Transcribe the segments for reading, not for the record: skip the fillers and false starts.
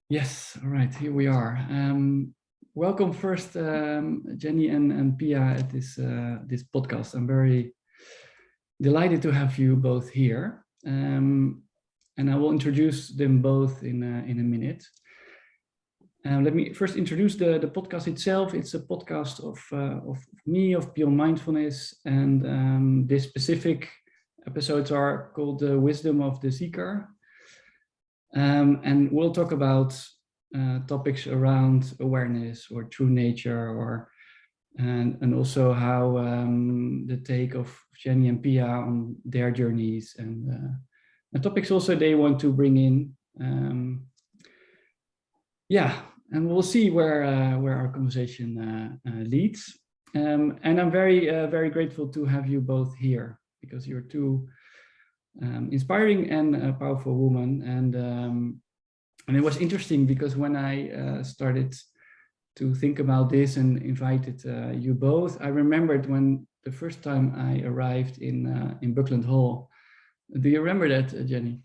Yes, all right, here we are. Welcome first, Jenny and Piya at this podcast. I'm very delighted to have you both here. And I will introduce them both in a minute. Let me first introduce the podcast itself. It's a podcast of me, of Beal Mindfulness, and these specific episodes are called The Wisdom of the Seeker. And we'll talk about topics around awareness or true nature, and also how the take of Jenny and Piya on their journeys, and topics also they want to bring in. And we'll see where our conversation leads. And I'm very grateful to have you both here, because you're two inspiring and powerful women. And it was interesting because when I started to think about this and invited you both, I remembered when the first time I arrived in Buckland Hall. Do you remember that, Jenny?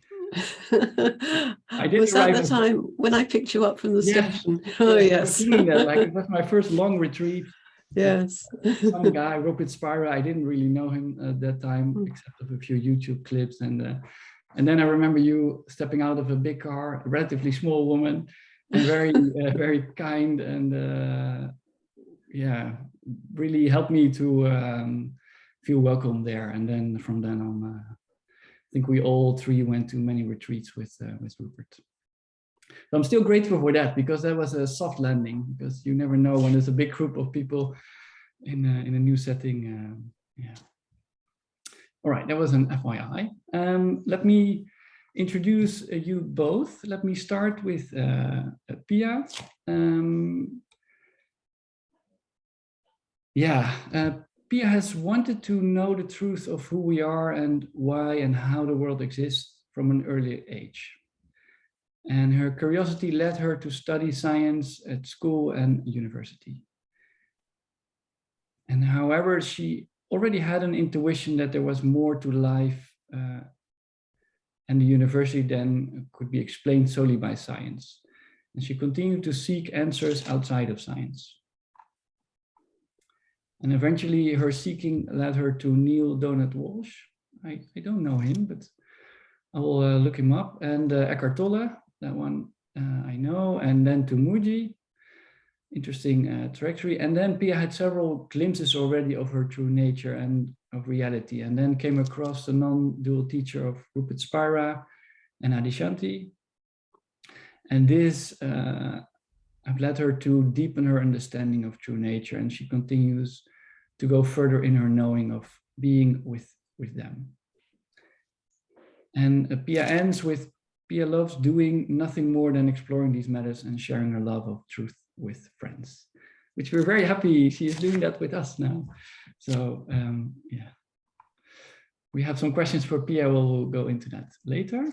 I didn't was that the time when I picked you up from the station? Oh, yes. It was my first long retreat. Yes. Some guy, Rupert Spira, I didn't really know him at that time, except of a few YouTube clips. And then I remember you stepping out of a big car, a relatively small woman, and very kind, and really helped me to feel welcome there. And then from then on, I think we all three went to many retreats with Rupert. So I'm still grateful for that, because that was a soft landing, because you never know when there's a big group of people in a new setting. All right, that was an FYI. Let me introduce you both. Let me start with Piya. Piya has wanted to know the truth of who we are and why and how the world exists from an early age. And her curiosity led her to study science at school and university. And however, she already had an intuition that there was more to life and the university than could be explained solely by science. And she continued to seek answers outside of science. And eventually her seeking led her to Neil Donald Walsh. I don't know him, but I will look him up. And Eckhart Tolle, that one I know. And then to Muji, interesting trajectory. And then Piya had several glimpses already of her true nature and of reality. And then came across the non-dual teacher of Rupert Spira and Adyashanti. And this have led her to deepen her understanding of true nature, and she continues to go further in her knowing of being with them. And Piya ends with, Piya loves doing nothing more than exploring these matters and sharing her love of truth with friends, which we're very happy she is doing that with us now. So we have some questions for Piya. We'll go into that later.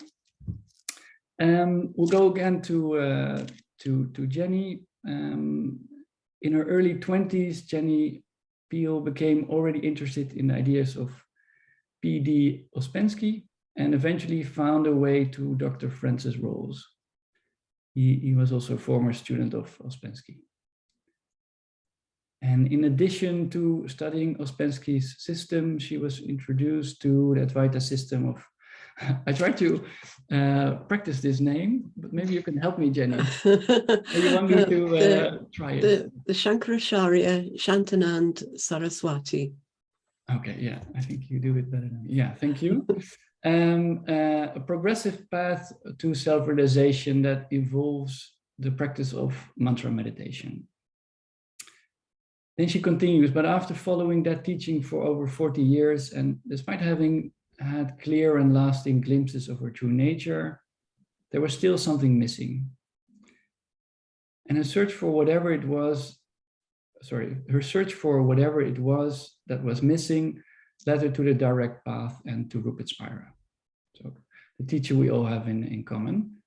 We'll go again to Jenny. In her early 20s, Jenny Beal became already interested in the ideas of P.D. Ouspensky and eventually found a way to Dr. Francis Rawls. He was also a former student of Ouspensky. And in addition to studying Ouspensky's system, she was introduced to the Advaita system of, I tried to practice this name, but maybe you can help me, Jenny. You want me to try it? The Shankaracharya Shantanand Saraswati. Okay, yeah, I think you do it better than me. Yeah, thank you. A progressive path to self-realization that involves the practice of mantra meditation. Then she continues, but after following that teaching for over 40 years, and despite having had clear and lasting glimpses of her true nature, there was still something missing. And her search for whatever it was that was missing led her to the direct path and to Rupert Spira. So the teacher we all have in common.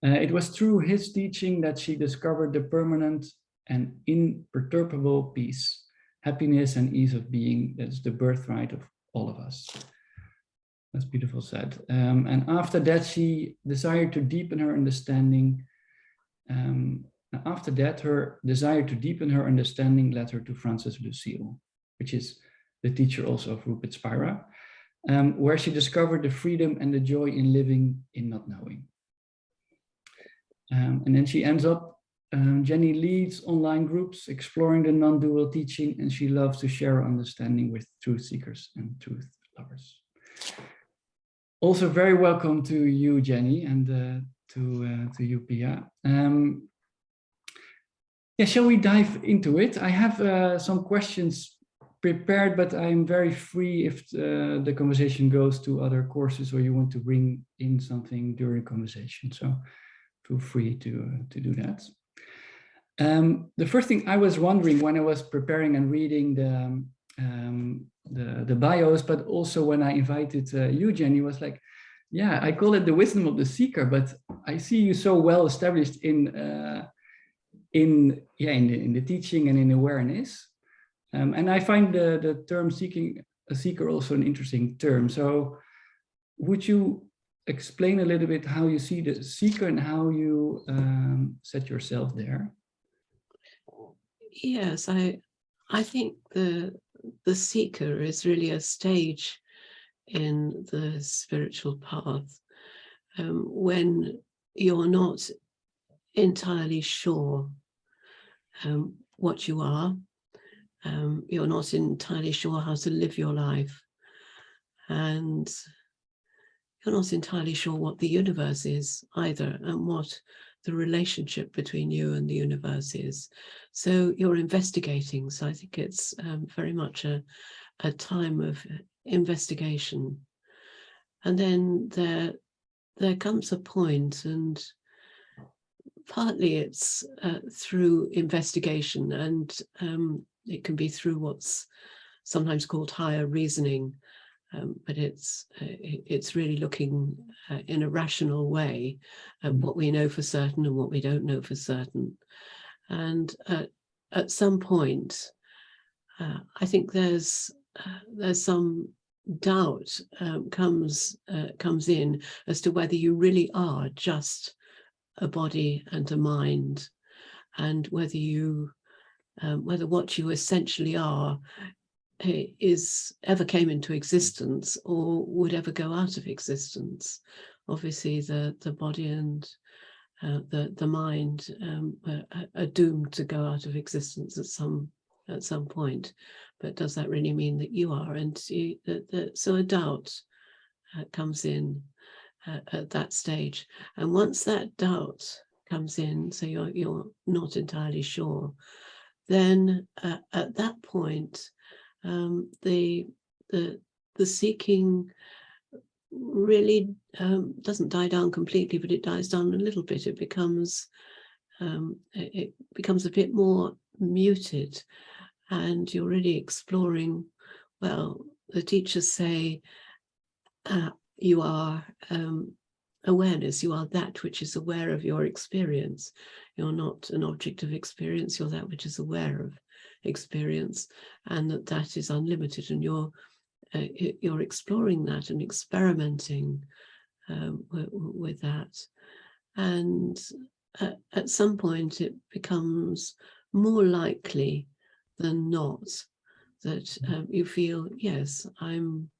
It was through his teaching that she discovered the permanent and imperturbable peace, happiness and ease of being that is the birthright of all of us. That's beautiful said. And after that, she desired to deepen her understanding After that, her desire to deepen her understanding led her to Frances Lucille, which is the teacher also of Rupert Spira, where she discovered the freedom and the joy in living in not knowing. And then she ends up, Jenny leads online groups exploring the non-dual teaching, and she loves to share her understanding with truth seekers and truth lovers. Also very welcome to you, Jenny, and to you, Piya. Yeah, shall we dive into it? I have some questions prepared, but I'm very free if the conversation goes to other courses or you want to bring in something during conversation. So feel free to do that. The first thing I was wondering when I was preparing and reading the bios, but also when I invited you, Jenny, was like, yeah, I call it the wisdom of the seeker, but I see you so well established in the teaching and in awareness. And I find the term seeking a seeker also an interesting term. So would you explain a little bit how you see the seeker and how you set yourself there? Yes, I think the seeker is really a stage in the spiritual path when you're not entirely sure what you are. You're not entirely sure how to live your life, and you're not entirely sure what the universe is either, and what the relationship between you and the universe is. So you're investigating. So I think it's very much a time of investigation. And then there comes a point, and partly it's through investigation, and it can be through what's sometimes called higher reasoning, but it's really looking in a rational way at what we know for certain and what we don't know for certain. And at some point, I think there's some doubt comes in as to whether you really are just a body and a mind, and whether you whether what you essentially are ever came into existence or would ever go out of existence. Obviously, the body and the mind are doomed to go out of existence at some point. But does that really mean that you are? And so a doubt comes in at that stage. And once that doubt comes in, so you're not entirely sure, then at that point, the seeking really doesn't die down completely, but it dies down a little bit. It becomes a bit more muted, and you're really exploring. Well, the teachers say you are awareness. You are that which is aware of your experience. You're not an object of experience. You're that which is aware of experience, and that is unlimited. And you're exploring that and experimenting with that. And at some point, it becomes more likely than not that you feel, yes, I'm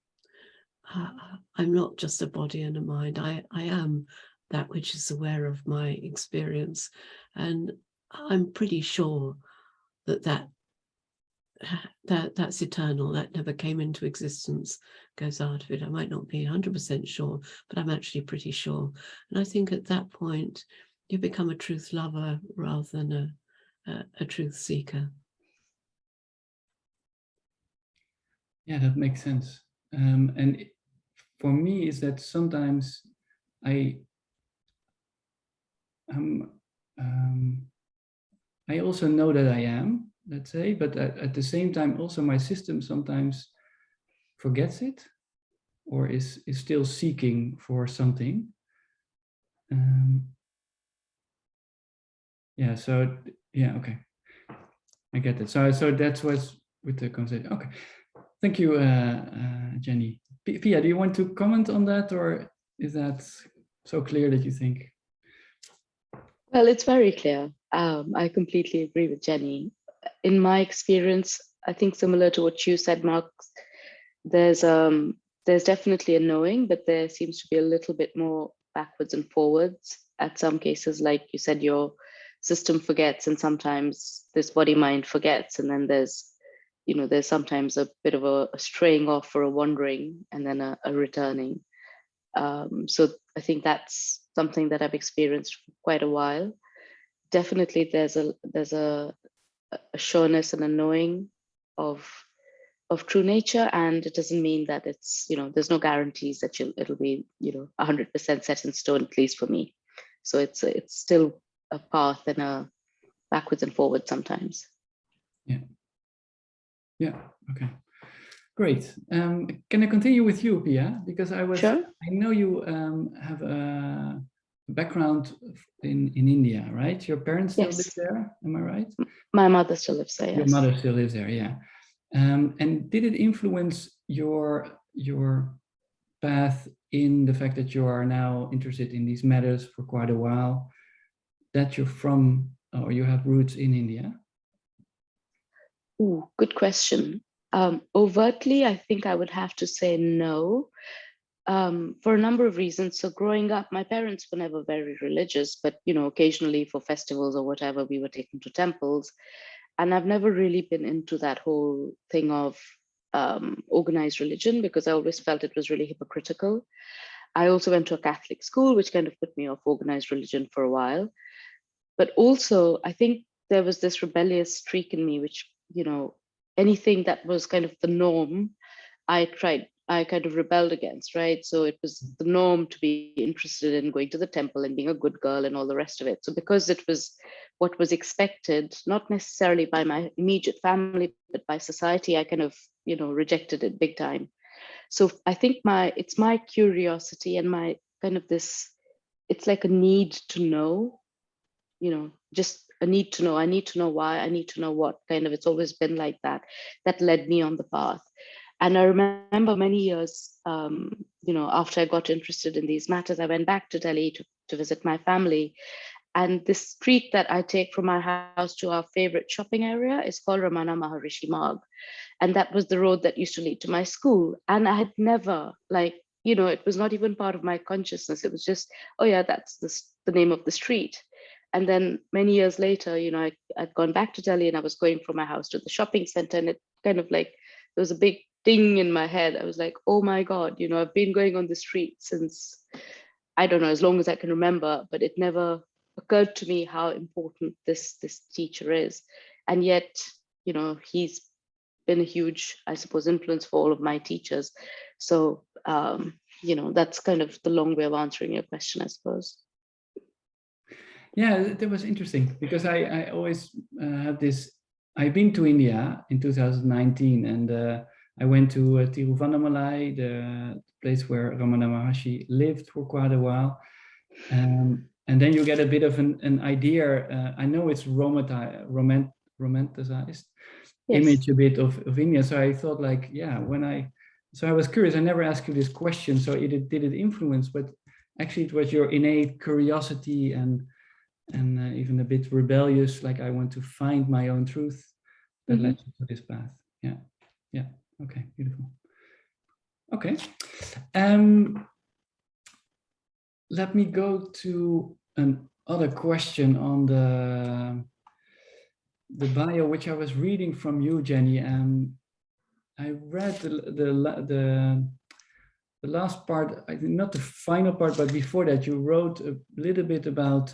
not just a body and a mind. I am that which is aware of my experience, and I'm pretty sure that's eternal. That never came into existence, goes out of it. I might not be 100% sure, but I'm actually pretty sure. And I think at that point, you become a truth lover rather than a truth seeker. Yeah, that makes sense. And for me, is that sometimes I also know that I am, let's say, but at the same time, also my system sometimes forgets it, or is still seeking for something. Yeah. So yeah. Okay. I get it. So that's what's with the conversation. Okay. Thank you, Jenny. Piya, do you want to comment on that, or is that so clear that you think? Well, it's very clear. I completely agree with Jenny. In my experience, I think similar to what you said, Mark, there's um, there's definitely a knowing, but there seems to be a little bit more backwards and forwards. At some cases, like you said, your system forgets, and sometimes this body mind forgets, and then there's sometimes a bit of a straying off or a wandering, and then a returning. So I think that's something that I've experienced for quite a while. Definitely, there's a sureness and a knowing of true nature, and it doesn't mean that there's no guarantees that it'll be 100% set in stone, at least for me. So it's still a path and a backwards and forwards sometimes. Yeah, okay, great. Can I continue with you, Pia? Because Sure. I know you have a background in India, right? Your parents still live Yes, there, am I right? my mother still lives there. Your Yes. mother still lives there, yeah. And did it influence your path in the fact that you are now interested in these matters for quite a while, that you're from, or you have roots in India? Ooh, good question. Overtly, I think I would have to say no, for a number of reasons. So growing up, my parents were never very religious, but occasionally for festivals or whatever, we were taken to temples. And I've never really been into that whole thing of organized religion, because I always felt it was really hypocritical. I also went to a Catholic school, which kind of put me off organized religion for a while. But also, I think there was this rebellious streak in me, which, anything that was kind of the norm, I kind of rebelled against, right? So it was the norm to be interested in going to the temple and being a good girl and all the rest of it. So because it was what was expected, not necessarily by my immediate family, but by society, I kind of, rejected it big time. So I think it's my curiosity and my kind of this, it's like a need to know, just a need to know. I need to know why, I need to know what, kind of, it's always been like that, that led me on the path. And I remember many years, after I got interested in these matters, I went back to Delhi to visit my family. And this street that I take from my house to our favorite shopping area is called Ramana Maharishi Marg. And that was the road that used to lead to my school. And I had never, it was not even part of my consciousness. It was just, oh yeah, that's the name of the street. And then many years later, I'd gone back to Delhi and I was going from my house to the shopping center, and it kind of like, there was a big ding in my head. I was like, oh my God, I've been going on the street since, I don't know, as long as I can remember, but it never occurred to me how important this teacher is. And yet, he's been a huge, I suppose, influence for all of my teachers. So, that's kind of the long way of answering your question, I suppose. Yeah, that was interesting because I always had this. I've been to India in 2019, and I went to Tiruvannamalai, the place where Ramana Maharshi lived for quite a while. And then you get a bit of an idea. I know it's romanticized Yes. image a bit of India. So I thought, like, yeah, so I was curious. I never asked you this question. So did it influence? But actually, it was your innate curiosity and even a bit rebellious, like I want to find my own truth, that led you to this path. Yeah. Okay, beautiful. Okay. Let me go to another question on the bio, which I was reading from you, Jenny. I read the last part, I think not the final part, but before that, you wrote a little bit about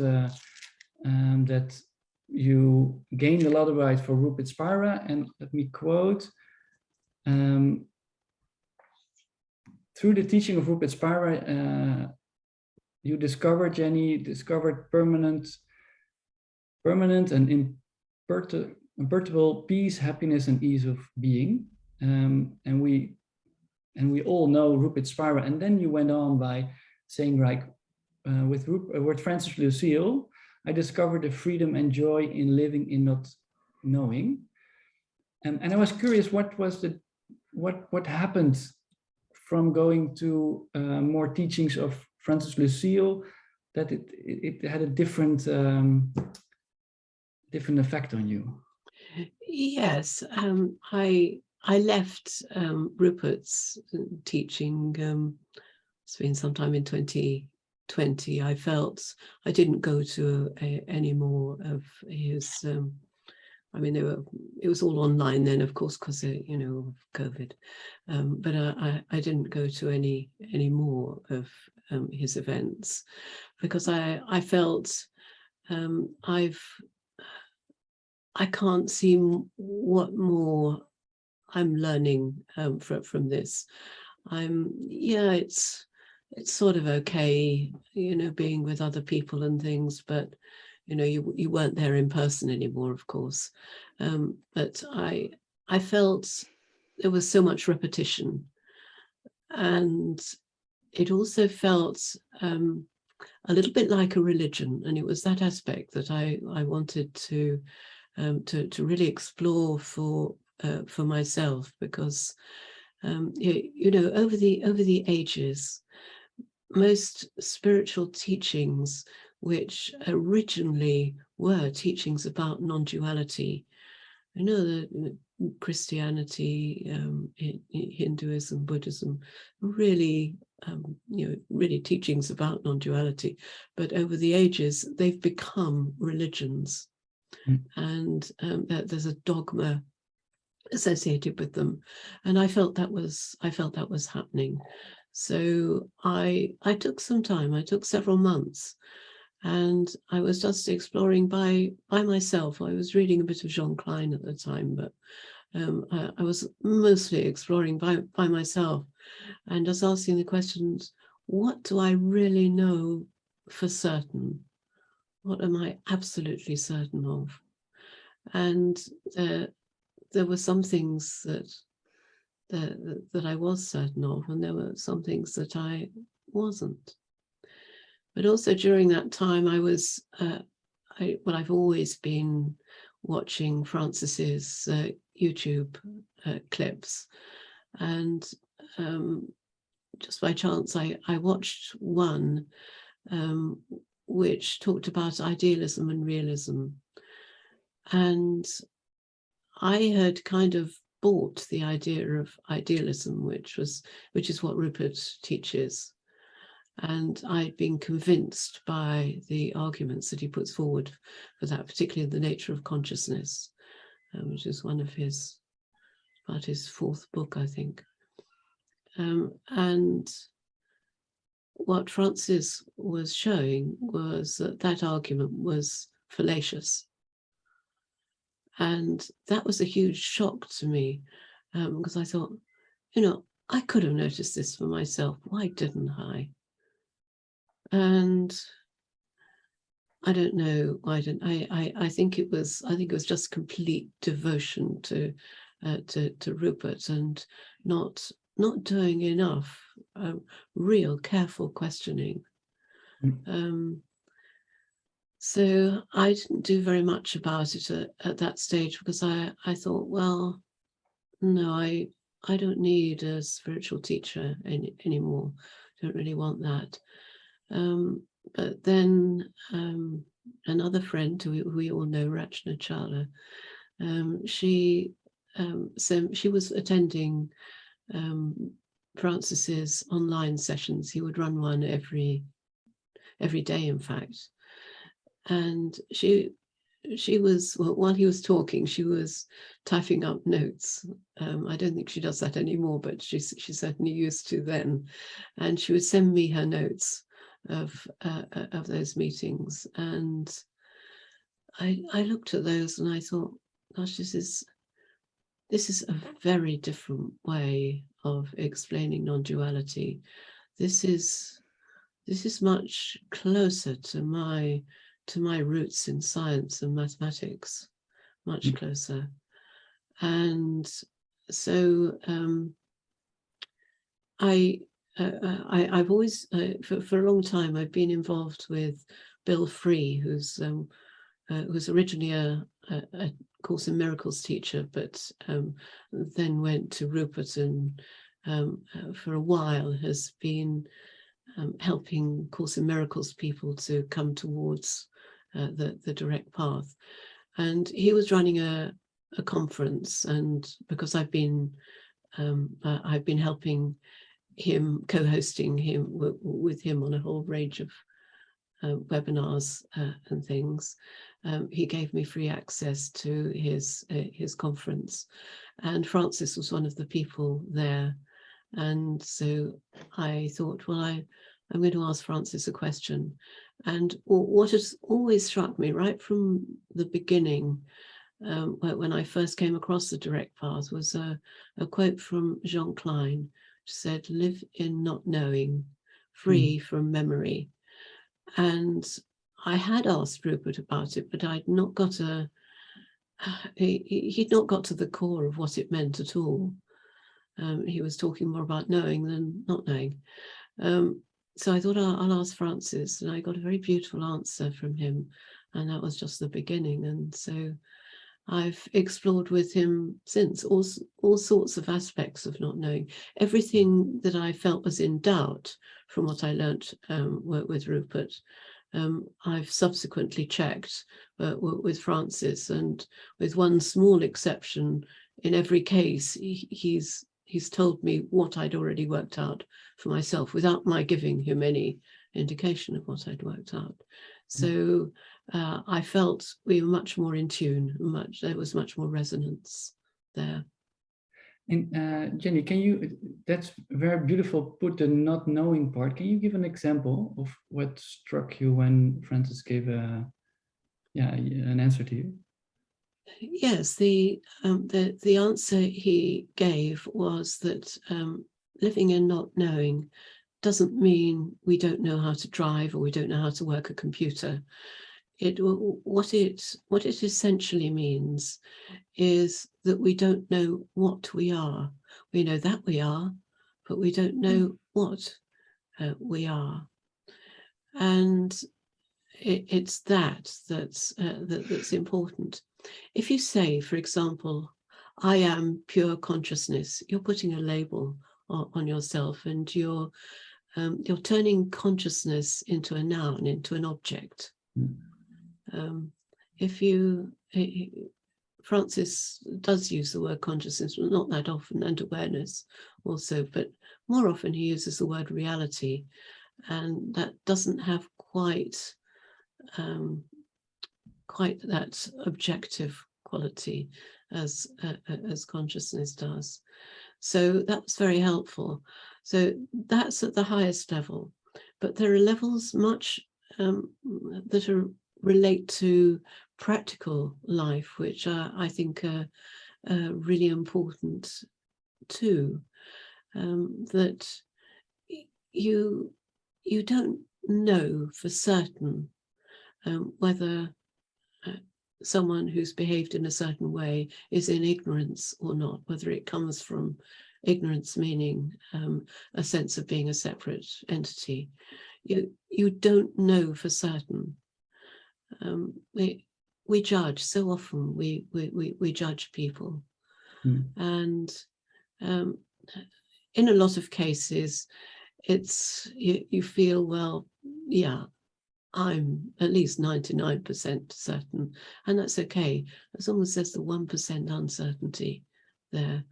that you gained a lot of advice for Rupert Spira, and let me quote, through the teaching of Rupert Spira, Jenny discovered permanent and imperturbable peace, happiness, and ease of being. And we all know Rupert Spira. And then you went on by saying, like, with Francis Lucille, I discovered the freedom and joy in living in not knowing. And I was curious, what happened from going to more teachings of Francis Lucille that it had a different different effect on you? Yes, I left Rupert's teaching. It's been sometime in 2020. I felt I didn't go to any more of his. I mean, it was all online then, of course, because you know, of COVID. But I didn't go to any more of his events because I felt I can't see what more I'm learning from this. Yeah, it's sort of okay, you know, being with other people and things, but you know, you weren't there in person anymore, of course. But I felt there was so much repetition, and it also felt a little bit like a religion, and it was that aspect that I wanted to really explore for myself, because you know, over the ages, most spiritual teachings, which originally were teachings about non-duality, you know, the Christianity, Hinduism, Buddhism, really, you know, really teachings about non-duality, but over the ages they've become religions. And there's a dogma associated with them, and I felt that was happening. So I took some time. I took several months, and I was just exploring by myself. I was reading a bit of Jean Klein at the time, but I was mostly exploring by myself, and just asking the questions: what do I really know for certain? What am I absolutely certain of? And there were some things that I was certain of, and there were some things that I wasn't. But also during that time, I was I've always been watching Francis's YouTube clips, and just by chance, I watched one which talked about idealism and realism. And I had kind of bought the idea of idealism, which is what Rupert teaches. And I'd been convinced by the arguments that he puts forward for that, particularly in The Nature of Consciousness, which is one of about his fourth book, I think. And what Francis was showing was that argument was fallacious. And that was a huge shock to me, because I thought, you know, I could have noticed this for myself. Why didn't I? And I don't know why I didn't. I think it was just complete devotion to Rupert, and not doing enough real careful questioning. So I didn't do very much about it at that stage, because I thought, well, no, I don't need a spiritual teacher anymore. Don't really want that. But then another friend who we all know, Rachna Chawla, she was attending Francis's online sessions. He would run one every day, in fact. And she was, well, while he was talking, she was typing up notes. I don't think she does that anymore, but she certainly used to then. And she would send me her notes of those meetings, and I looked at those and I thought, gosh, this is a very different way of explaining non-duality. This is much closer to my roots in science and mathematics, much closer. And so I've always, for a long time, I've been involved with Bill Free, who's originally a Course in Miracles teacher, but then went to Rupert, and for a while has been helping Course in Miracles people to come towards the direct path. And he was running a conference, and because I've been helping him, co-hosting him with him on a whole range of webinars and things. He gave me free access to his conference, and Francis was one of the people there. And so I thought, well, I'm going to ask Francis a question. And what has always struck me right from the beginning, when I first came across the direct path, was a quote from Jean Klein, which said, "Live in not knowing, free from memory." And I had asked Rupert about it, but I'd not got he'd not got to the core of what it meant at all. He was talking more about knowing than not knowing. So I thought I'll ask Francis, and I got a very beautiful answer from him, and that was just the beginning. And so I've explored with him since all sorts of aspects of not knowing. Everything that I felt was in doubt from what I learnt with Rupert, I've subsequently checked with Francis, and with one small exception, in every case, he's told me what I'd already worked out for myself without my giving him any indication of what I'd worked out. So I felt we were much more in tune, there was much more resonance there. And Jenny, that's very beautiful, put the not knowing part. Can you give an example of what struck you when Francis gave an answer to you? Yes, the answer he gave was that living in not knowing doesn't mean we don't know how to drive or we don't know how to work a computer. What it essentially means is that we don't know what we are. We know that we are, but we don't know what we are. And it's that's important. If you say, for example, I am pure consciousness, you're putting a label on yourself, and you're turning consciousness into a noun, into an object. Francis does use the word consciousness, not that often, and awareness also, but more often he uses the word reality, and that doesn't have quite that objective quality as consciousness does. So that's very helpful. So that's at the highest level, but there are levels much that relate to practical life, which I think are really important too. That you don't know for certain whether someone who's behaved in a certain way is in ignorance or not, whether it comes from ignorance meaning a sense of being a separate entity. You don't know for certain. We judge so often. We judge people, and in a lot of cases, it's you feel, well, yeah, I'm at least 99% certain, and that's okay as long as there's the 1% uncertainty there.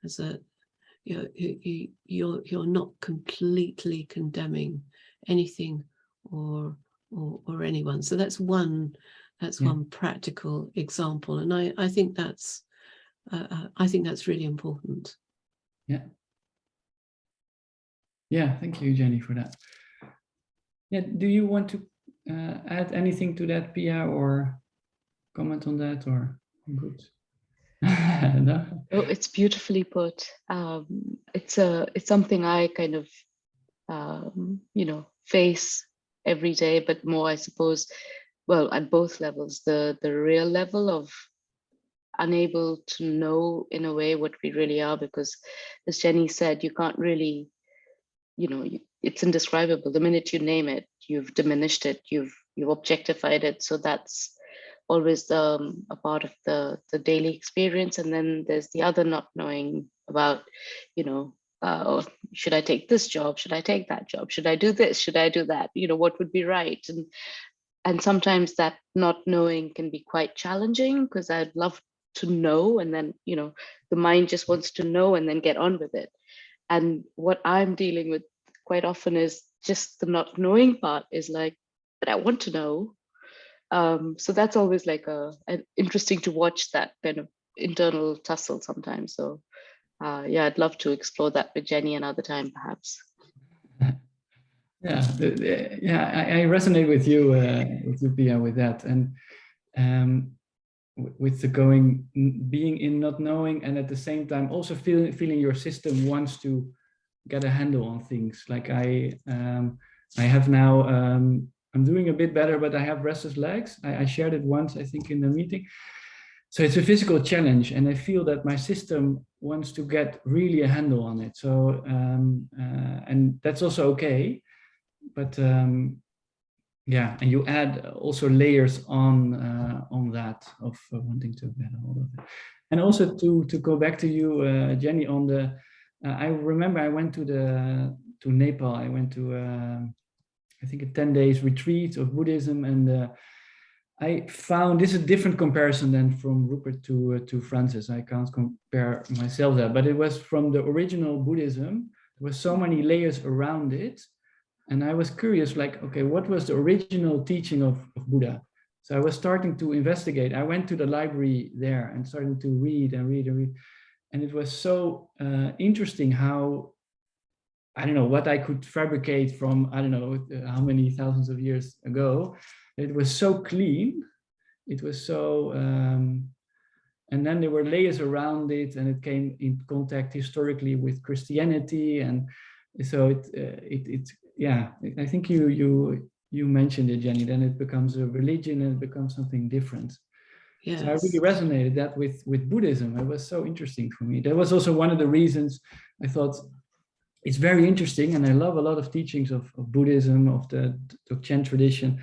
As you're not completely condemning anything or anyone. So that's one practical example, and I think that's really important. Yeah, thank you, Jenny, for that. Yeah, do you want to add anything to that, Piya, or comment on that, or good? No? Oh, it's beautifully put. It's something I kind of face every day, but more, I suppose, well, at both levels, the real level of unable to know in a way what we really are, because as Jenny said, you can't really, it's indescribable. The minute you name it, you've diminished it, you've objectified it. So that's always a part of the daily experience. And then there's the other not knowing about, should I take this job? Should I take that job? Should I do this? Should I do that? What would be right? And sometimes that not knowing can be quite challenging, because I'd love to know, and then the mind just wants to know and then get on with it. And what I'm dealing with quite often is just the not knowing part, is like, but I want to know. So that's always like interesting to watch, that kind of internal tussle sometimes. So yeah, I'd love to explore that with Jenny another time, perhaps. Yeah, I resonate with you, Piya, with that, and with the being in not knowing, and at the same time also feeling your system wants to get a handle on things. Like I have now, I'm doing a bit better, but I have restless legs. I shared it once, I think, in the meeting. So it's a physical challenge, and I feel that my system wants to get really a handle on it. So and that's also okay, but yeah, and you add also layers on that of wanting to get a hold of it. And also to go back to you, Jenny, on the I remember I went to Nepal. I went to I think a 10 days retreat of Buddhism, and I found this is a different comparison than from Rupert to Francis. I can't compare myself there, but it was from the original Buddhism. There were so many layers around it, and I was curious, like, okay, what was the original teaching of Buddha? So I was starting to investigate. I went to the library there and started to read and read and read, and it was so interesting how, I don't know, what I could fabricate from, I don't know how many thousands of years ago. It was so clean. It was so, and then there were layers around it, and it came in contact historically with Christianity, and so yeah. I think you mentioned it, Jenny. Then it becomes a religion, and it becomes something different. Yes. So I really resonated that with Buddhism. It was so interesting for me. That was also one of the reasons I thought it's very interesting, and I love a lot of teachings of Buddhism, of the Dzogchen tradition.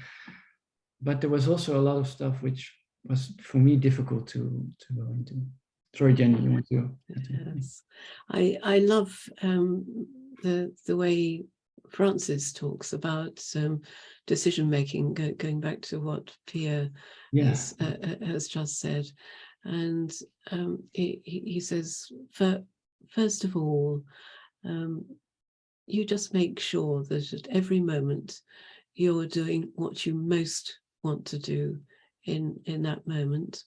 But there was also a lot of stuff which was, for me, difficult to go into. Sorry, Jenny, you want to? Yes, I love the way Francis talks about decision making, going back to what Piya has just said, and he says, first of all, you just make sure that at every moment you're doing what you most want to do in that moment.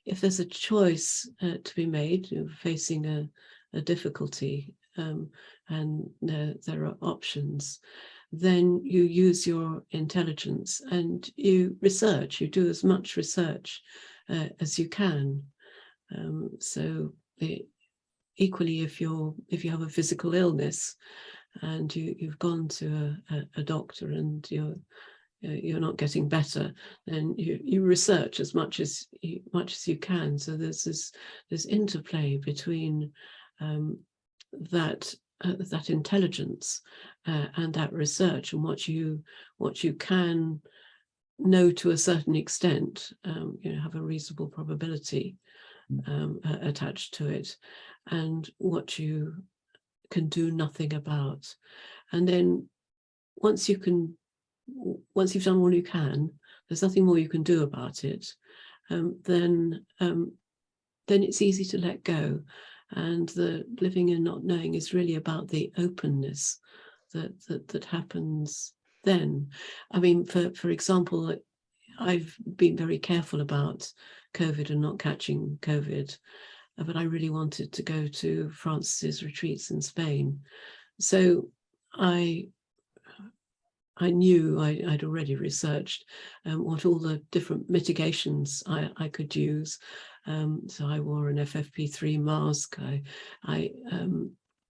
If there's a choice to be made, facing a difficulty, and there are options, then you use your intelligence and you research. You do as much research as you can. So equally, if you have a physical illness and you've gone to a doctor and you're not getting better, then you research as much as you can. So there's this interplay between that intelligence and that research, and what you can know to a certain extent, have a reasonable probability attached to it, and what you can do nothing about. And then once you've done all you can, there's nothing more you can do about it, then it's easy to let go. And the living and not knowing is really about the openness that happens then. I mean, for example, I've been very careful about COVID and not catching COVID, but I really wanted to go to Francis's retreats in Spain. So I knew I'd already researched what all the different mitigations I could use. So I wore an FFP3 mask.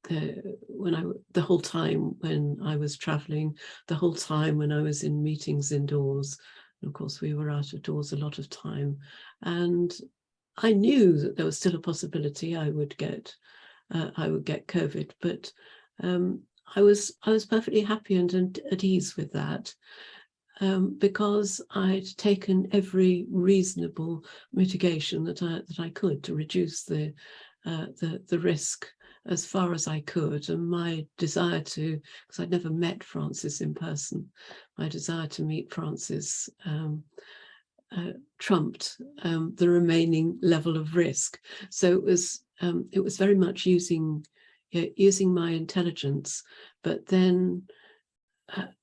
The whole time when I was traveling, the whole time when I was in meetings indoors, and of course we were out of doors a lot of time, and I knew that there was still a possibility I would get COVID, but I was perfectly happy and at ease with that, because I'd taken every reasonable mitigation that I could to reduce the risk as far as I could. And my desire to, because I'd never met Francis in person, my desire to meet Francis trumped the remaining level of risk. So it was very much using my intelligence, but then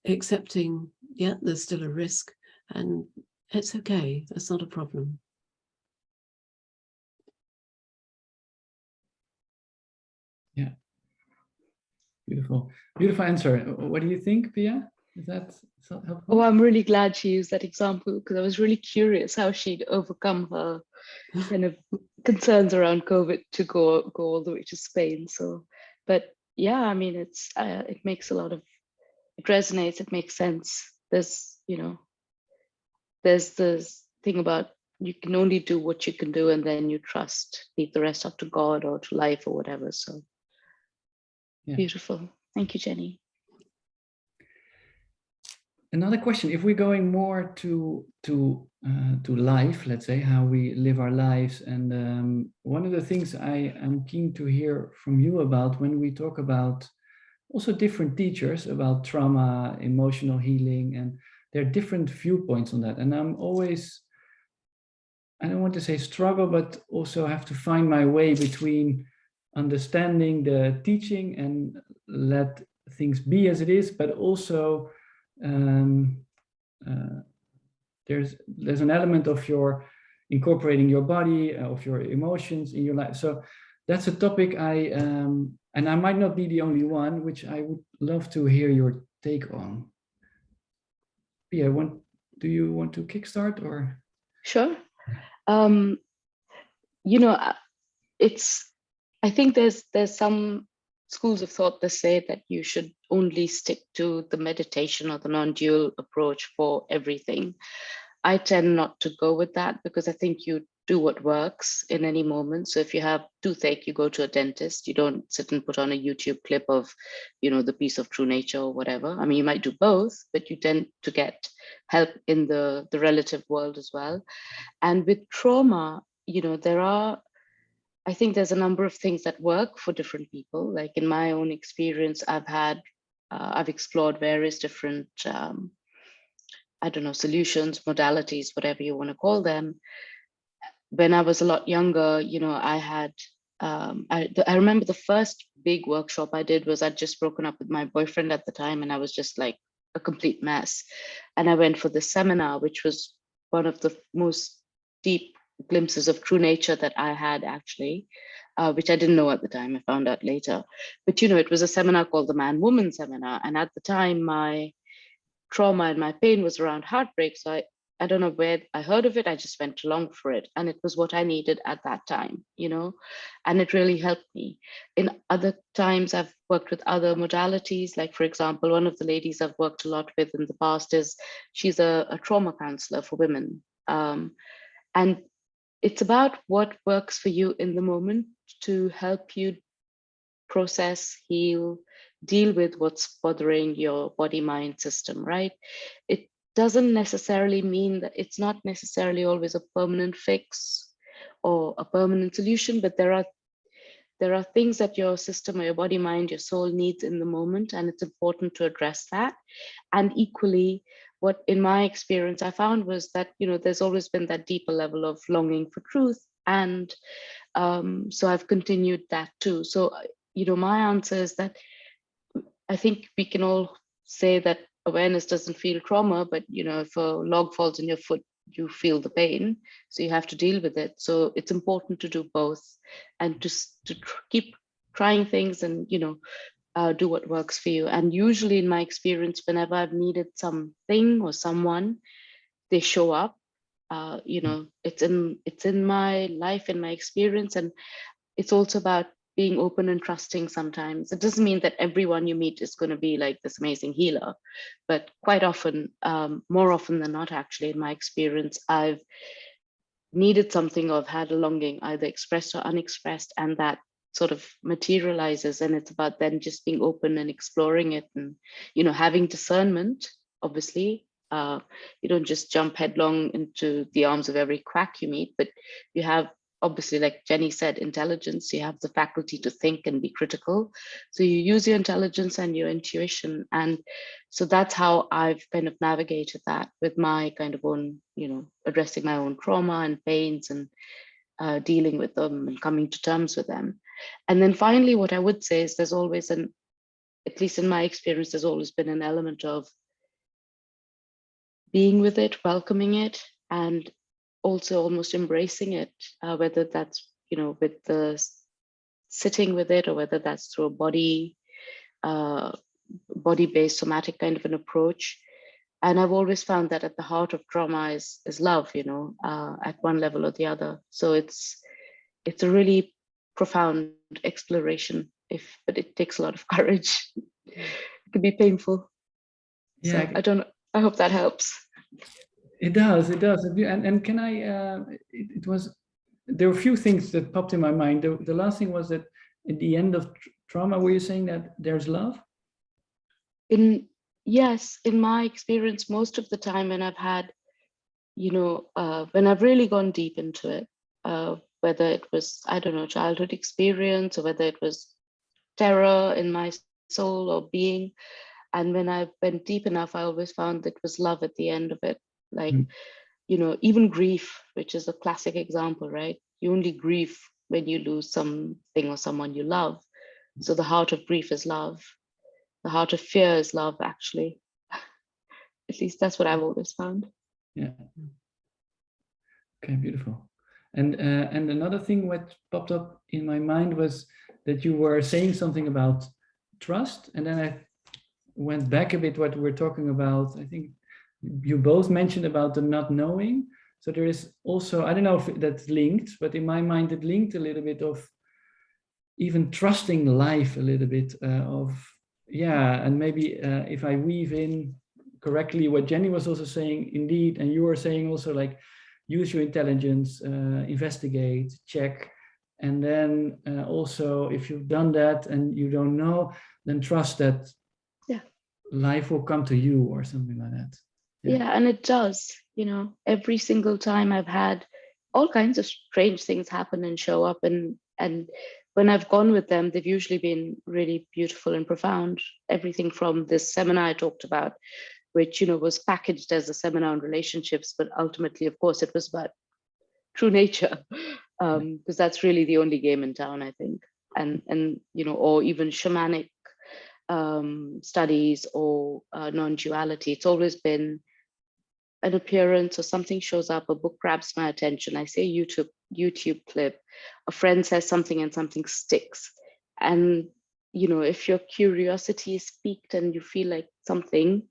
accepting, yeah, there's still a risk, and it's okay. It's not a problem. Yeah. Beautiful. Beautiful answer. What do you think, Piya? Is that helpful? Oh, I'm really glad she used that example, because I was really curious how she'd overcome her kind of concerns around COVID to go all the way to Spain. So, but yeah, I mean, it makes a lot of, it resonates, it makes sense. There's, there's this thing about you can only do what you can do, and then you trust, leave the rest up to God or to life or whatever. So yeah. Beautiful. Thank you, Jenny. Another question: if we're going more to life, let's say, how we live our lives, and one of the things I am keen to hear from you about when we talk about also different teachers about trauma, emotional healing, and there are different viewpoints on that. And I'm always, I don't want to say struggle, but also have to find my way between understanding the teaching and let things be as it is, but also there's an element of your incorporating your body, of your emotions in your life. So that's a topic and I might not be the only one, which I would love to hear your take on. Yeah, do you want to kickstart or? Sure. I think there's some schools of thought that say that you should only stick to the meditation or the non-dual approach for everything. I tend not to go with that, because I think you do what works in any moment. So if you have toothache, you go to a dentist. You don't sit and put on a YouTube clip of, the Piece of True Nature or whatever. I mean, you might do both, but you tend to get help in the relative world as well. And with trauma, I think there's a number of things that work for different people. Like in my own experience, I've explored various different, solutions, modalities, whatever you want to call them. When I was a lot younger, I had, I remember the first big workshop I did was I'd just broken up with my boyfriend at the time, and I was just like a complete mess. And I went for the seminar, which was one of the most deep glimpses of true nature that I had, actually, which I didn't know at the time. I found out later. But, it was a seminar called the Man-Woman Seminar. And at the time, my trauma and my pain was around heartbreak. So I don't know where I heard of it. I just went along for it. And it was what I needed at that time, and it really helped me. In other times, I've worked with other modalities. Like, for example, one of the ladies I've worked a lot with in the past she's a trauma counselor for women. And it's about what works for you in the moment to help you process, heal, deal with what's bothering your body-mind system, right? It doesn't necessarily mean that it's not necessarily always a permanent fix or a permanent solution, but there are things that your system or your body, mind, your soul needs in the moment, and it's important to address that. And equally, what in my experience I found was that, there's always been that deeper level of longing for truth. And so I've continued that too. So, my answer is that I think we can all say that awareness doesn't feel trauma, but, if a log falls in your foot, you feel the pain, so you have to deal with it. So it's important to do both, and to keep trying things, and do what works for you. And usually, in my experience, whenever I've needed something or someone, they show up. It's in my life, in my experience, and it's also about being open and trusting. Sometimes it doesn't mean that everyone you meet is going to be like this amazing healer, but quite often, more often than not, actually, in my experience, I've needed something, or I've had a longing, either expressed or unexpressed, and that sort of materializes. And it's about then just being open and exploring it, and having discernment. Obviously, you don't just jump headlong into the arms of every quack you meet, but you have obviously, like Jenny said, intelligence. You have the faculty to think and be critical. So you use your intelligence and your intuition. And so that's how I've kind of navigated that with my kind of own, addressing my own trauma and pains and dealing with them and coming to terms with them. And then finally, what I would say is there's always at least in my experience, there's always been an element of being with it, welcoming it, and also almost embracing it, whether that's, with the sitting with it, or whether that's through a body-based somatic kind of an approach. And I've always found that at the heart of trauma is love, at one level or the other. So it's a really profound exploration, but it takes a lot of courage. It can be painful. Yeah, So I hope that helps. it does. And can I, it was, there were a few things that popped in my mind. The last thing was that at the end of trauma, were you saying that there's love? Yes, in my experience, most of the time when I've had, when I've really gone deep into it, whether it was, I don't know, childhood experience, or whether it was terror in my soul or being, and when I went deep enough, I always found that it was love at the end of it. Like, even grief, which is a classic example, right? You only grieve when you lose something or someone you love. So the heart of grief is love. The heart of fear is love, actually. At least that's what I've always found. Yeah. Okay, beautiful. And another thing what popped up in my mind was that you were saying something about trust, and then I went back a bit what we were talking about. I think you both mentioned about the not knowing. So there is also, I don't know if that's linked, but in my mind it linked a little bit of even trusting life a little bit and maybe if I weave in correctly what Jenny was also saying, indeed, and you were saying also, like, use your intelligence, investigate, check, and then also if you've done that and you don't know, then trust that life will come to you or something like that. Yeah, and it does. Every single time I've had all kinds of strange things happen and show up, and when I've gone with them, they've usually been really beautiful and profound. Everything from this seminar I talked about, which was packaged as a seminar on relationships, but ultimately, of course, it was about true nature, because that's really the only game in town, I think. And or even shamanic studies or non-duality. It's always been an appearance, or something shows up, a book grabs my attention, I see a YouTube clip, a friend says something and something sticks. And if your curiosity is piqued and you feel like something,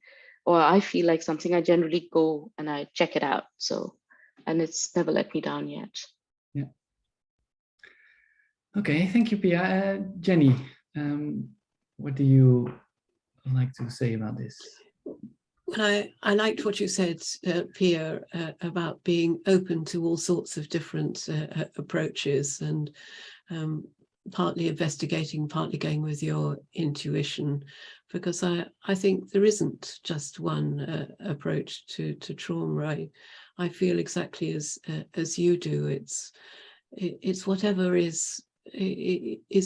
or I feel like something, I generally go and I check it out. So, and it's never let me down yet. Yeah. Okay, thank you, Piya. Jenny, what do you like to say about this? Well, I liked what you said, Piya, about being open to all sorts of different approaches, and partly investigating, partly going with your intuition, because I think there isn't just one approach to trauma. I feel exactly as you do. It's whatever is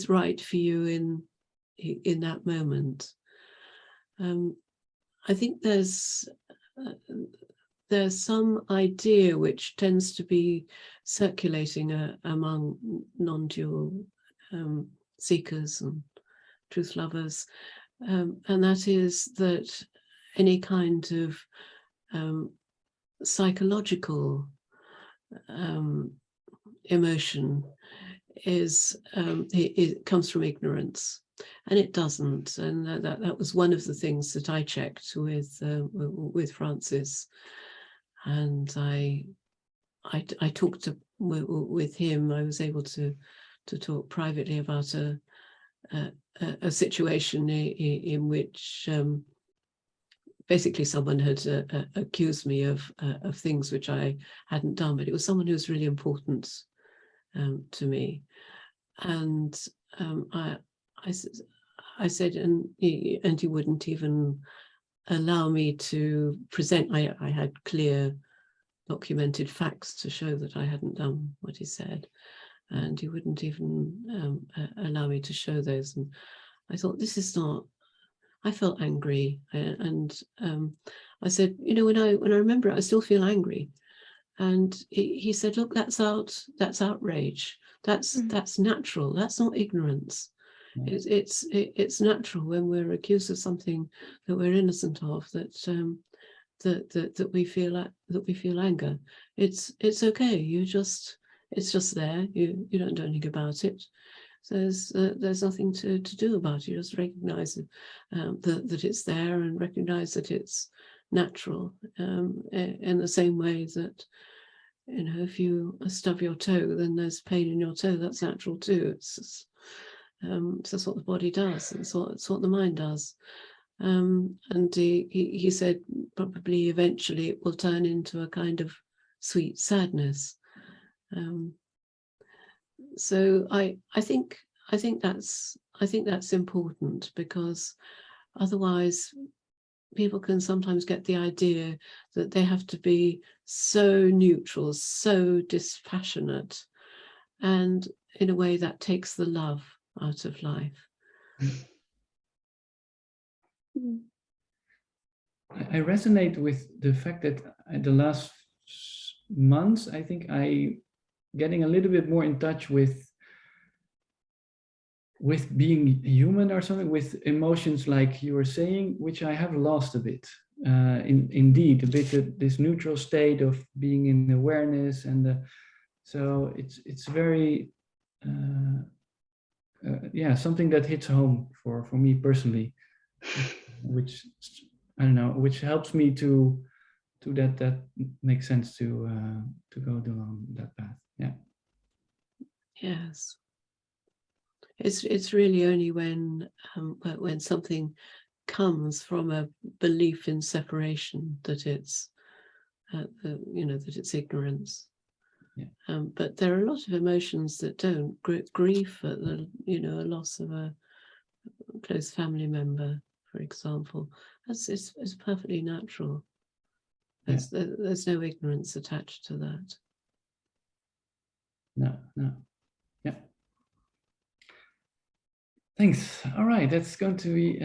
right for you in that moment. I think there's some idea which tends to be circulating among non-dual seekers and truth lovers, and that is that any kind of psychological emotion it comes from ignorance. And it doesn't, and that was one of the things that I checked with Francis, and I talked with him. I was able to talk privately about a situation in which basically someone had accused me of things which I hadn't done, but it was someone who was really important to me, and I said, and he wouldn't even allow me to present. I had clear documented facts to show that I hadn't done what he said. And he wouldn't even allow me to show those. And I thought, this is not, I felt angry. And I said, you know, when I remember it, I still feel angry. And he said, look, that's outrage. That's natural. That's not ignorance. It's natural when we're accused of something that we're innocent of, that we feel anger. It's okay. It's just there. You don't do anything about it. So there's nothing to do about it. You just recognize that it's there, and recognize that it's natural. In the same way that, you know, if you stub your toe, then there's pain in your toe. That's natural too. It's just, that's what the body does. It's what the mind does. And he said probably eventually it will turn into a kind of sweet sadness. So I think that's important, because otherwise people can sometimes get the idea that they have to be so neutral, so dispassionate, and in a way that takes the love out of life. I resonate with the fact that the last months, I think I getting a little bit more in touch with being human or something, with emotions like you were saying, which I have lost a bit. Indeed, a bit this neutral state of being in awareness, and so it's very yeah, something that hits home for me personally, which I don't know, which helps me to that makes sense to go down that path. Yeah. Yes. It's really only when something comes from a belief in separation that it's you know, that it's ignorance. Yeah. But there are a lot of emotions that don't. Grief at the, you know, a loss of a close family member, for example, it's perfectly natural. There's no ignorance attached to that. No. Yeah. Thanks. All right, that's going to be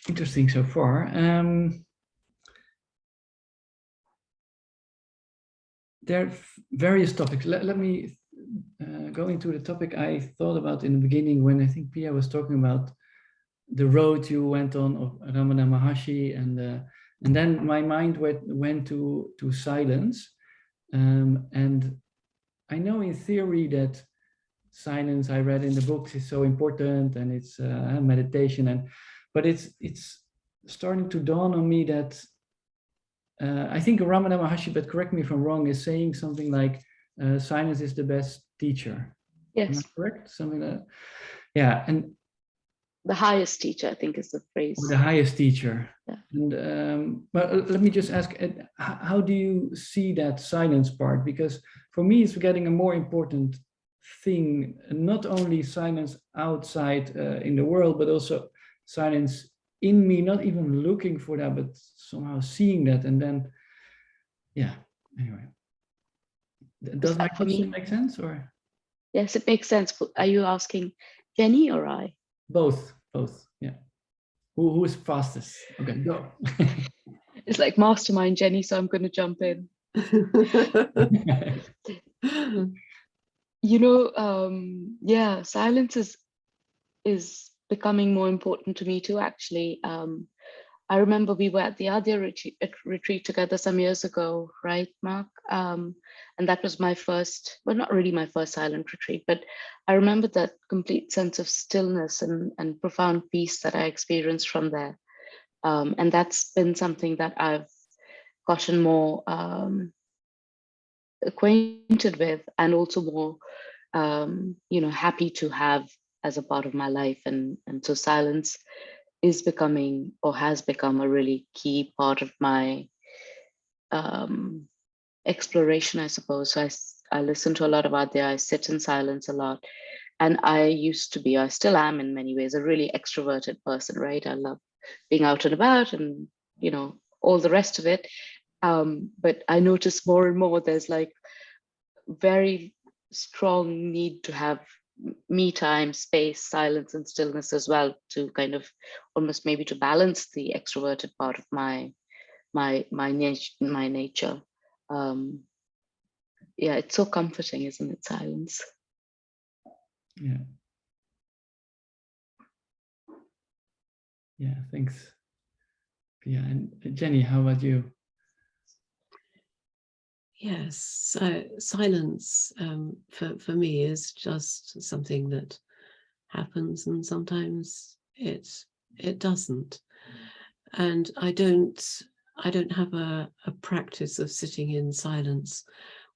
interesting so far. There are various topics. Let me go into the topic I thought about in the beginning, when I think Piya was talking about the road you went on of Ramana Maharshi, and then my mind went to silence, and I know in theory that silence, I read in the books, is so important, and it's meditation, but it's starting to dawn on me that I think Ramana Maharshi, but correct me if I'm wrong, is saying something like silence is the best teacher. Yes. Am I correct? Something like that. Yeah, and the highest teacher, I think, is the phrase. Or the highest teacher. Yeah. And but let me just ask, how do you see that silence part? Because for me, it's getting a more important thing, not only silence outside in the world, but also silence in me, not even looking for that, but somehow seeing that. And then, yeah, anyway. Does my question make sense, or? Yes, it makes sense. Are you asking Jenny or I? Both, yeah. Who is fastest? Okay, go. It's like mastermind Jenny, so I'm going to jump in. You know, yeah, silence is becoming more important to me too, actually. I remember we were at the Adya retreat together some years ago, right, Marc? And that was my first, well, not really my first silent retreat, but I remember that complete sense of stillness and profound peace that I experienced from there. And that's been something that I've gotten more acquainted with, and also more, you know, happy to have as a part of my life. And so silence is becoming, or has become, a really key part of my exploration, I suppose. So I listen to a lot of Adya, I sit in silence a lot. And I used to be, I still am in many ways, a really extroverted person, right? I love being out and about and, you know, all the rest of it. But I notice more and more there's like very strong need to have me time, space, silence, and stillness as well, to kind of almost maybe to balance the extroverted part of my nature. Yeah, it's so comforting, isn't it? Silence. Yeah. Yeah, thanks. Yeah, and Jenny, how about you? Yes, so silence for me is just something that happens, and sometimes it doesn't. And I don't have a practice of sitting in silence.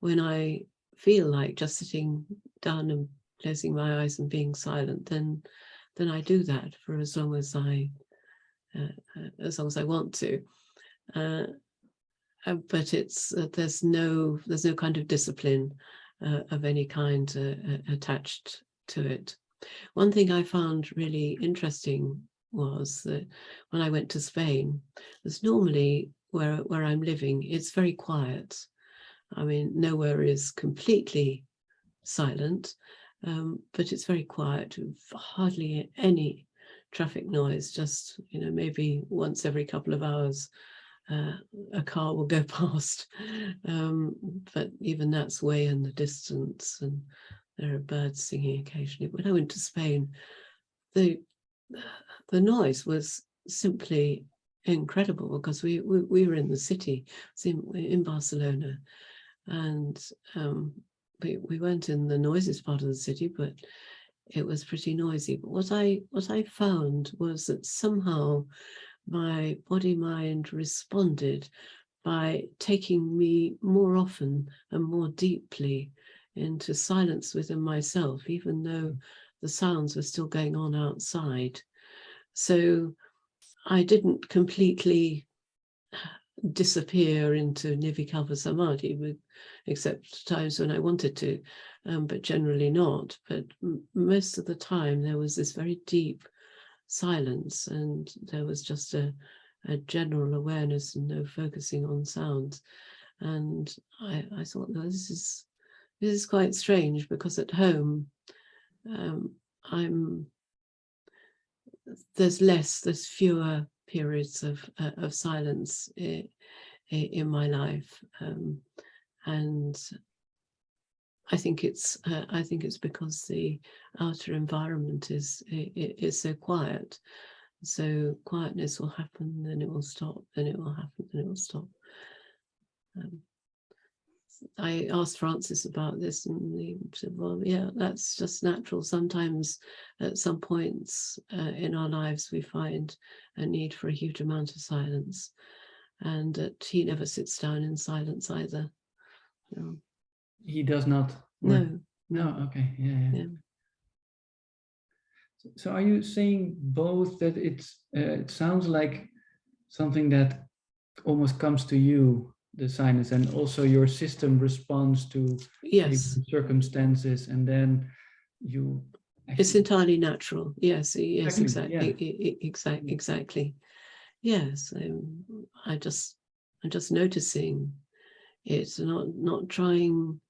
When I feel like just sitting down and closing my eyes and being silent, then I do that for as long as I want to. But it's there's no kind of discipline of any kind attached to it. One thing I found really interesting was that when I went to Spain, there's normally where I'm living, it's very quiet. I mean, nowhere is completely silent, but it's very quiet, hardly any traffic noise, just, you know, maybe once every couple of hours a car will go past, but even that's way in the distance, and there are birds singing occasionally. When I went to Spain, the noise was simply incredible, because we were in the city, in Barcelona, and we weren't in the noisiest part of the city, but it was pretty noisy. But what I found was that somehow my body mind responded by taking me more often and more deeply into silence within myself, even though the sounds were still going on outside. So I didn't completely disappear into Nirvikalpa Samadhi, except times when I wanted to, but generally not. But most of the time there was this very deep silence, and there was just a general awareness and no focusing on sounds. And I thought, no, this is quite strange, because at home there's fewer periods of silence in my life, and I think it's because the outer environment is so quiet. So quietness will happen, then it will stop, then it will happen, then it will stop. I asked Francis about this, and he said, well, yeah, that's just natural. Sometimes at some points in our lives we find a need for a huge amount of silence, and that he never sits down in silence either. No. He does not? No. Okay. Yeah. So are you saying both that it sounds like something that almost comes to you, the silence, and also your system responds to yes circumstances, and then you actually... It's entirely natural. Yes, Exactly. Exactly. Yes, I'm just noticing it, not trying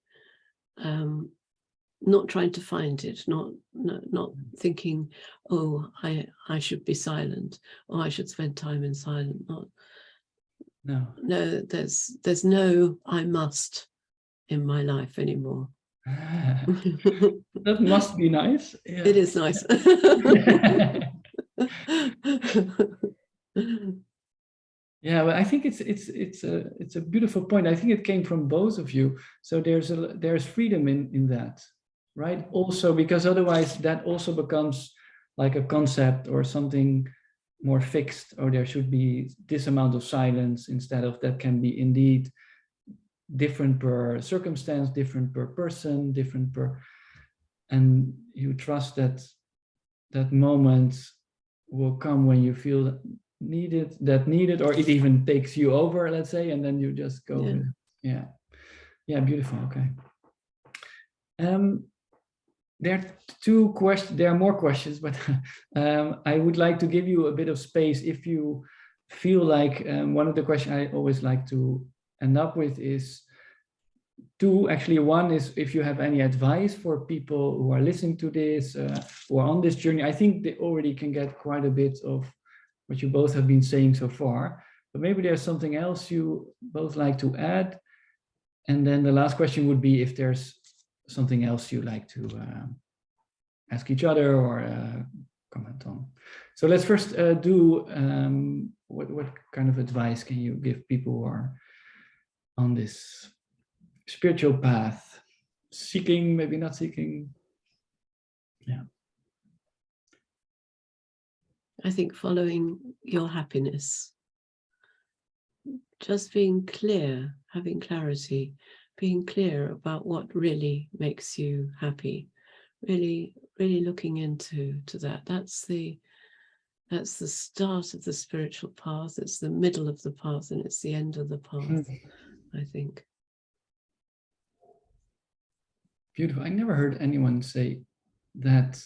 to find it, not thinking, oh, I should be silent, or I should spend time in silence. No, there's no I must in my life anymore. That must be nice. Yeah. It is nice. Yeah, well, I think it's a beautiful point. I think it came from both of you. So there's freedom in that, right? Also, because otherwise that also becomes like a concept or something more fixed, or there should be this amount of silence, instead of that can be indeed different per circumstance, different per person, different per, and you trust that moment will come when you feel needed, or it even takes you over, let's say, and then you just go. Yeah, beautiful. Okay. There are two questions. There are more questions, but I would like to give you a bit of space if you feel like one of the questions I always like to end up with is two, actually. One is if you have any advice for people who are listening to this, who are on this journey. I think they already can get quite a bit of what you both have been saying so far, but maybe there's something else you both like to add. And then the last question would be if there's something else you like to ask each other or comment on. So let's first do what kind of advice can you give people who are on this spiritual path, seeking, maybe not seeking? Yeah. I think following your happiness, just being clear, having clarity, being clear about what really makes you happy, really looking into that. That's the start of the spiritual path. It's the middle of the path, and it's the end of the path, I think. Beautiful. I never heard anyone say that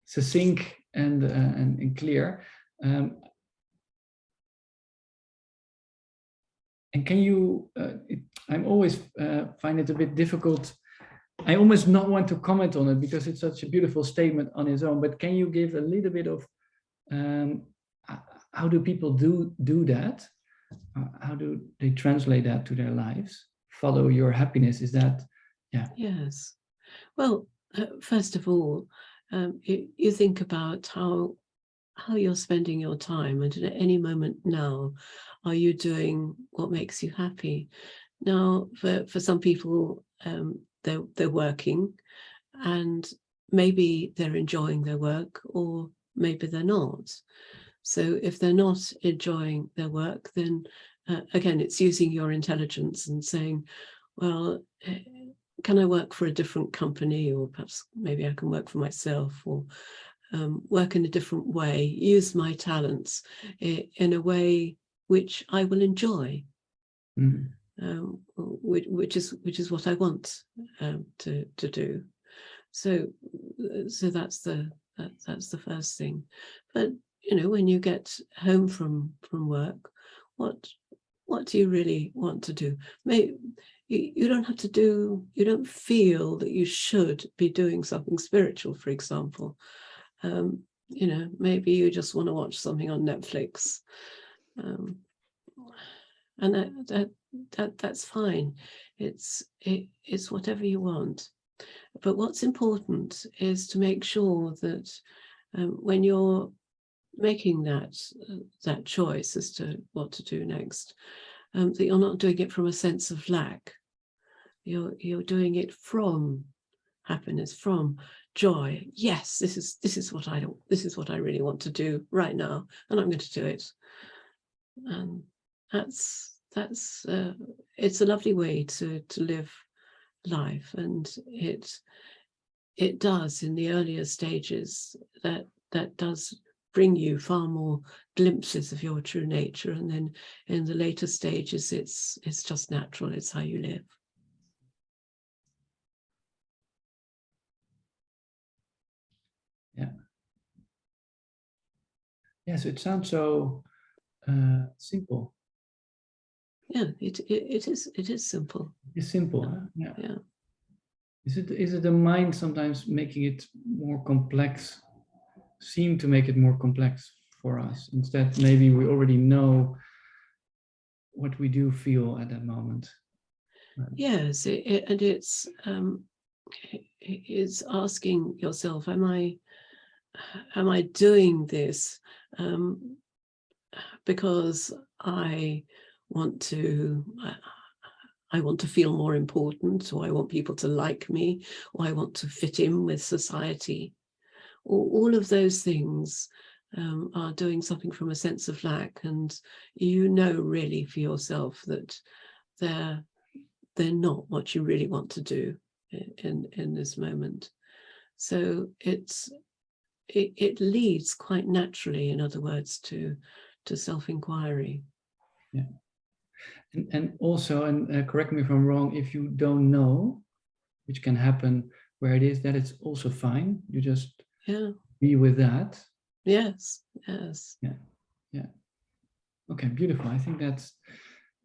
succinct and clear. And can you? I'm always find it a bit difficult. I almost not want to comment on it because it's such a beautiful statement on its own. But can you give a little bit of how do people do that? How do they translate that to their lives? Follow your happiness. Is that? Yeah. Yes. Well, first of all, you think about how you're spending your time, and at any moment now, are you doing what makes you happy? Now, for some people, they're working, and maybe they're enjoying their work, or maybe they're not. So if they're not enjoying their work, then again, it's using your intelligence and saying, well, can I work for a different company, or perhaps maybe I can work for myself, or work in a different way, use my talents in a way which I will enjoy, which is what I want to do. So that's the first thing. But when you get home from work, what do you really want to do? Maybe you don't have to do. You don't feel that you should be doing something spiritual, for example. Maybe you just want to watch something on Netflix, and that's fine. It's whatever you want. But what's important is to make sure that when you're making that choice as to what to do next, that you're not doing it from a sense of lack. You're doing it from happiness, from joy. Yes, this is what I really want to do right now, and I'm going to do it. And that's it's a lovely way to live life, and it does in the earlier stages that does bring you far more glimpses of your true nature, and then in the later stages it's just natural. It's how you live. Yeah, so it sounds so simple. Yeah, it is simple. It's simple. Yeah. Yeah. Is it the mind sometimes making it more complex? Seem to make it more complex for us. Instead, maybe we already know what we do feel at that moment. Yes, and it's asking yourself, am I doing this because I want to feel more important, or I want people to like me, or I want to fit in with society? All of those things are doing something from a sense of lack, and really for yourself that they're not what you really want to do in this moment. So it leads quite naturally, in other words, to self-inquiry. Yeah. And also, and correct me if I'm wrong, if you don't know, which can happen where it is, that it's also fine. You just be with that. Yes. Yeah. Okay, beautiful. I think that's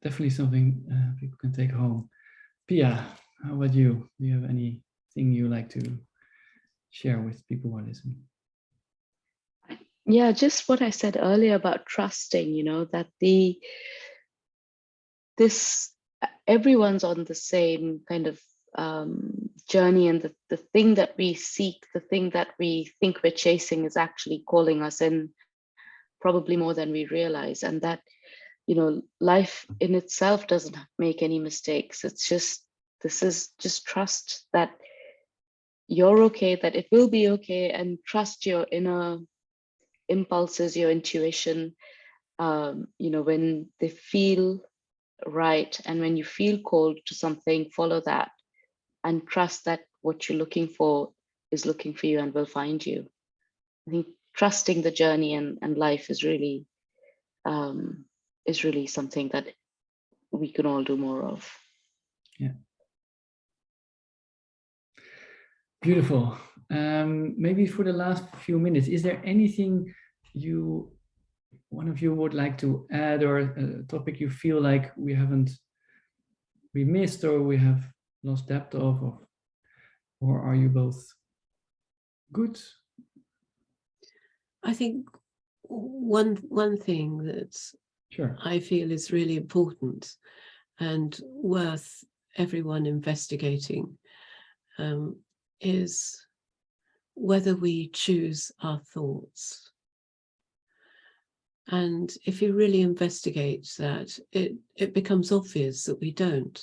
definitely something people can take home. Piya, how about you? Do you have anything you like to share with people who are listening? Yeah, just what I said earlier about trusting, that everyone's on the same kind of journey, and the thing that we seek, the thing that we think we're chasing is actually calling us in, probably more than we realize. And that, life in itself doesn't make any mistakes. This is just trust that you're okay, that it will be okay, and trust your inner impulses, your intuition, when they feel right, and when you feel called to something, follow that and trust that what you're looking for is looking for you and will find you. I think trusting the journey and life is really something that we can all do more of. Yeah. Beautiful. Maybe for the last few minutes, is there anything one of you would like to add, or a topic you feel like we missed or we have lost depth of, or are you both good? I think one thing that Sure. I feel is really important and worth everyone investigating is whether we choose our thoughts. And if you really investigate that, it becomes obvious that we don't.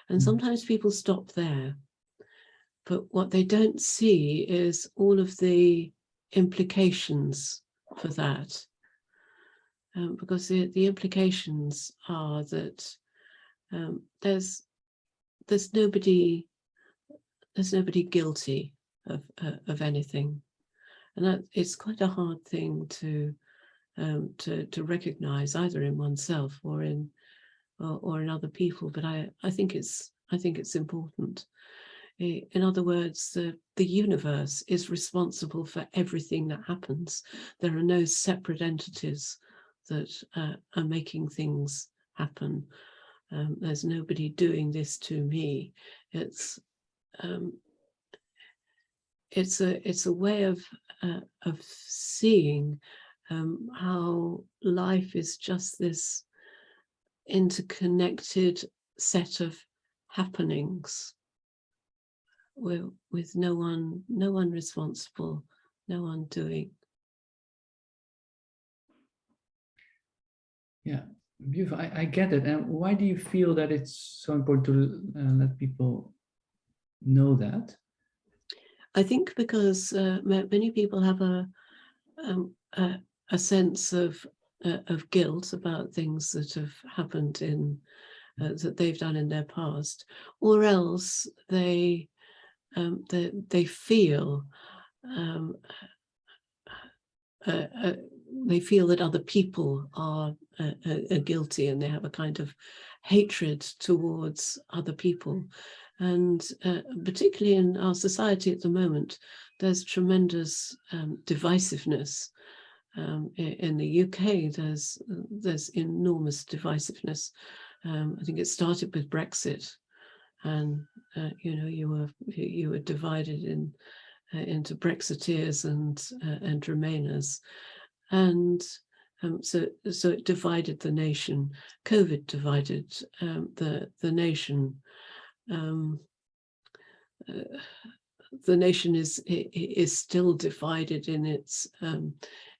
And sometimes people stop there. But what they don't see is all of the implications for that. Because the implications are that there's nobody guilty of anything, and that it's quite a hard thing to recognize, either in oneself or in other people. But I think it's important. In other words, the universe is responsible for everything that happens. There are no separate entities that are making things happen. There's nobody doing this to me. It's a way of seeing how life is just this interconnected set of happenings, with no one responsible, no one doing. Yeah, beautiful. I get it. And why do you feel that it's so important to let people know that? I think because many people have a sense of guilt about things that have happened in that they've done in their past, or else they feel they feel that other people are guilty, and they have a kind of hatred towards other people. And particularly in our society at the moment, there's tremendous divisiveness. In the UK, there's enormous divisiveness. I think it started with Brexit, and you were divided into Brexiteers and Remainers, and so it divided the nation. COVID divided the nation. The nation is still divided in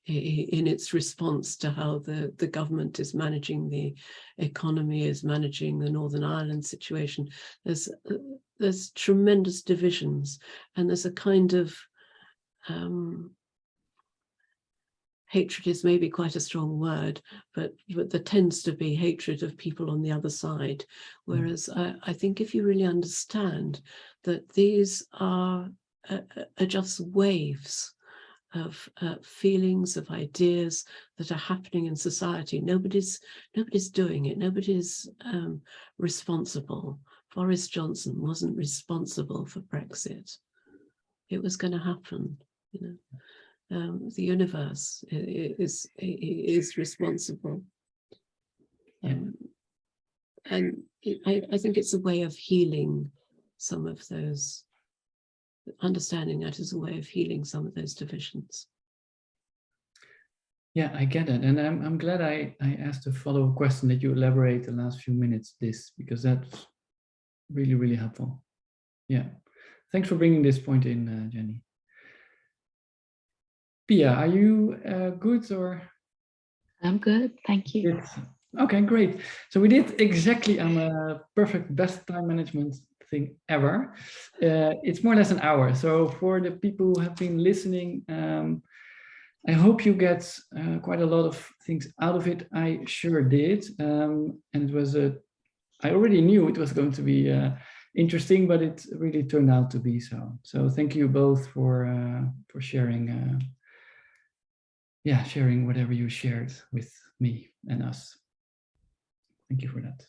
its response to how the government is managing the economy, is managing the Northern Ireland situation. There's tremendous divisions, and there's a kind of hatred is maybe quite a strong word, but there tends to be hatred of people on the other side. Whereas I think if you really understand that these are just waves of feelings, of ideas that are happening in society. Nobody's doing it. Nobody's responsible. Boris Johnson wasn't responsible for Brexit. It was going to happen, the universe is responsible. And I think it's a way of healing some of those, understanding that is a way of healing some of those divisions. Yeah, I get it. And I'm glad I asked a follow-up question that you elaborate the last few minutes this, because that's really, really helpful. Yeah. Thanks for bringing this point in, Jenny. Piya, are you good or? I'm good, thank you. Good. Okay, great. So we did exactly a perfect best time management thing ever. It's more or less an hour. So for the people who have been listening, I hope you get quite a lot of things out of it. I sure did. And it was I already knew it was going to be interesting, but it really turned out to be so. So thank you both for sharing. Sharing whatever you shared with me and us. Thank you for that.